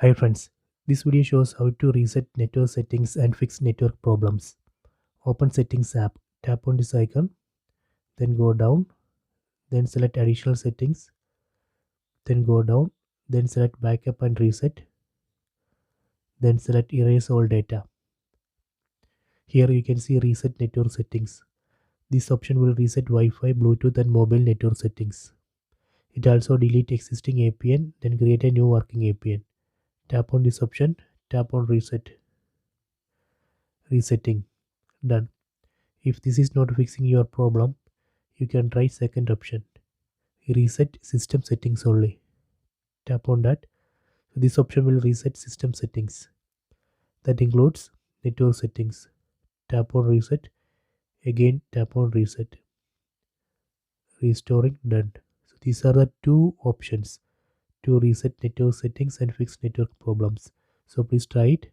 Hi friends, this video shows how to reset network settings and fix network problems. Open Settings app, tap on this icon, then go down, then select Additional Settings, then go down, then select Backup and Reset, then select Erase all data. Here you can see Reset Network Settings. This option will reset Wi-Fi, Bluetooth and mobile network settings. It also delete existing APN, then create a new working APN. Tap on this option, tap on Resetting. Done. If this is not fixing your problem, you can try second option. Reset system settings only. Tap on that. So this option will reset system settings. That includes network settings. Tap on reset. Again tap on reset. Restoring, done. So these are the two options to reset network settings and fix network problems. So please try it.